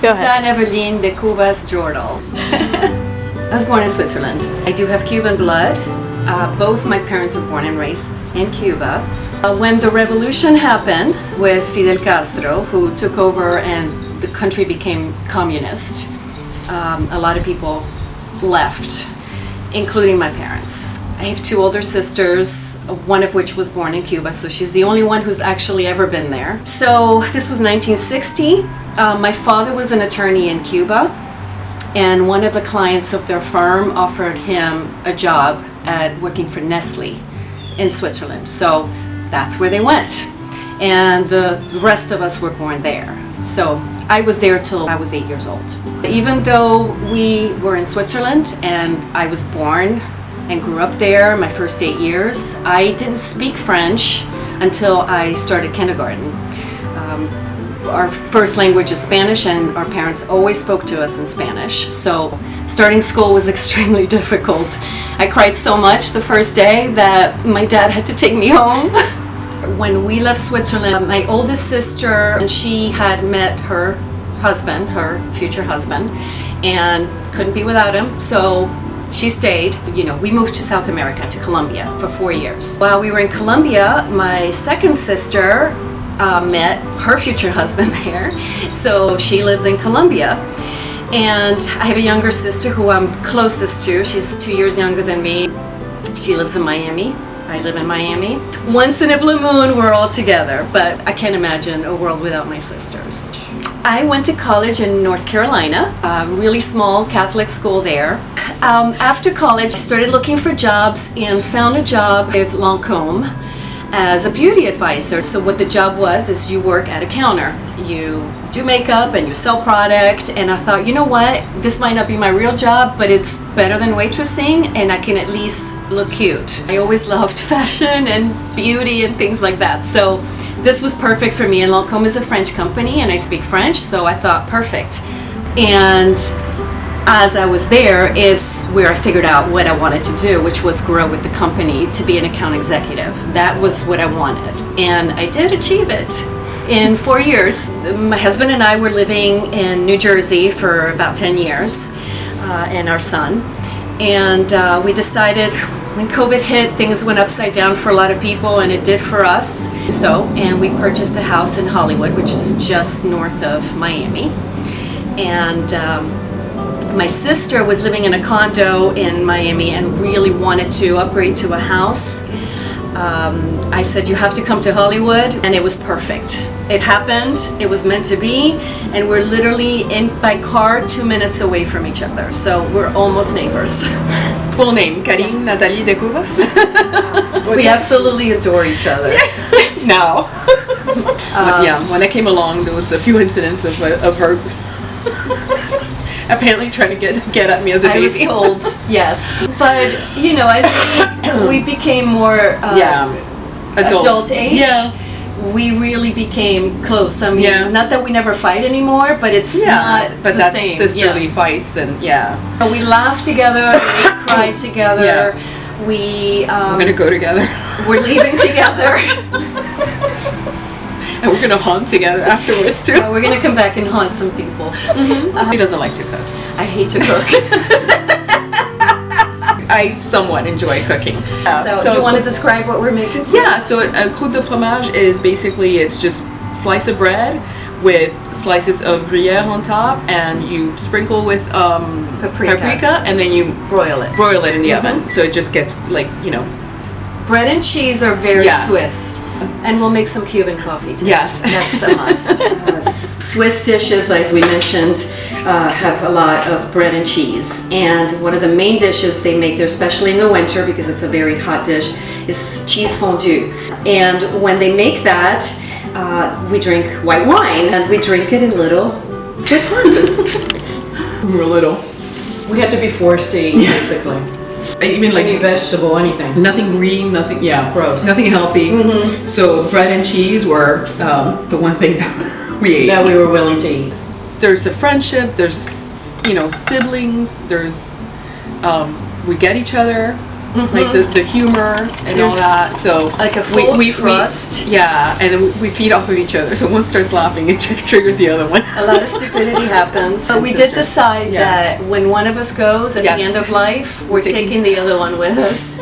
Go ahead. Suzanne Eveline de Cuba's Jordal. I was born in Switzerland. I do have Cuban blood. Both my parents were born and raised in Cuba. When the revolution happened with Fidel Castro, who took over and the country became communist, a lot of people left, including my parents. I have two older sisters, one of which was born in Cuba, so she's the only one who's actually ever been there. So this was 1960. My father was an attorney in Cuba, and one of the clients of their firm offered him a job at working for Nestle in Switzerland. So that's where they went. And the rest of us were born there. So I was there till I was 8 years old. Even though we were in Switzerland and I was born and grew up there my first 8 years, I didn't speak French until I started kindergarten. Our first language is Spanish, and our parents always spoke to us in Spanish. So starting school was extremely difficult. I cried so much the first day that my dad had to take me home. When we left Switzerland, my oldest sister, and she had met her husband, her future husband, and couldn't be without him. So she stayed. We moved to South America, to Colombia, for 4 years. While we were in Colombia, my second sister met her future husband there. So she lives in Colombia. And I have a younger sister who I'm closest to. She's 2 years younger than me. She lives in Miami. I live in Miami. Once in a blue moon, we're all together, but I can't imagine a world without my sisters. I went to college in North Carolina, a really small Catholic school there. After college, I started looking for jobs and found a job with Lancôme as a beauty advisor. So what the job was is you work at a counter. You do makeup and you sell product, and I thought, you know what, this might not be my real job, but it's better than waitressing, and I can at least look cute. I always loved fashion and beauty and things like that, so this was perfect for me. And Lancôme is a French company, and I speak French, so I thought, perfect. And as I was there is where I figured out what I wanted to do, which was grow with the company to be an account executive. That was what I wanted, and I did achieve it. In 4 years, my husband and I were living in New Jersey for about 10 years, and our son. And we decided when COVID hit, things went upside down for a lot of people, and it did for us. And we purchased a house in Hollywood, which is just north of Miami. And my sister was living in a condo in Miami and really wanted to upgrade to a house. I said, you have to come to Hollywood, and it was perfect. It happened, it was meant to be, and we're literally by car 2 minutes away from each other, so we're almost neighbors. Full name, Karine Nathalie de Cubas. We absolutely adore each other. Now. When I came along, there was a few incidents of her apparently trying to get at me as a baby. I was told, yes. But, as we became more adult age, we really became close. I mean, not that we never fight anymore, but it's not but the that's same. sisterly fights, and we laugh together, we cry together, we're gonna go together. We're leaving together. And we're gonna haunt together afterwards too. We're gonna come back and haunt some people. She doesn't like to cook. I hate to cook. I somewhat enjoy cooking. So you want to describe what we're making today? Yeah, so a croûte de fromage is basically, it's just slice of bread with slices of gruyere on top, and you sprinkle with paprika, and then you broil it in the oven. So it just gets bread and cheese are very Swiss. And we'll make some Cuban coffee today. Yes. That's a must. Swiss dishes, as we mentioned, have a lot of bread and cheese. And one of the main dishes they make there, especially in the winter, because it's a very hot dish, is cheese fondue. And when they make that, we drink white wine, and we drink it in little Swiss glasses. We're little. We have to be forced to eat, basically. Even like any vegetable, anything. Nothing green, nothing, gross. Nothing healthy. Mm-hmm. So bread and cheese were the one thing that we ate. That we were willing to eat. There's a friendship, there's, siblings, there's, we get each other, like the humor and all There's that. So like a full trust. Yeah, and then we feed off of each other. So one starts laughing, it triggers the other one. A lot of stupidity happens. But we did decide that when one of us goes at the end of life, we're taking the other one with us.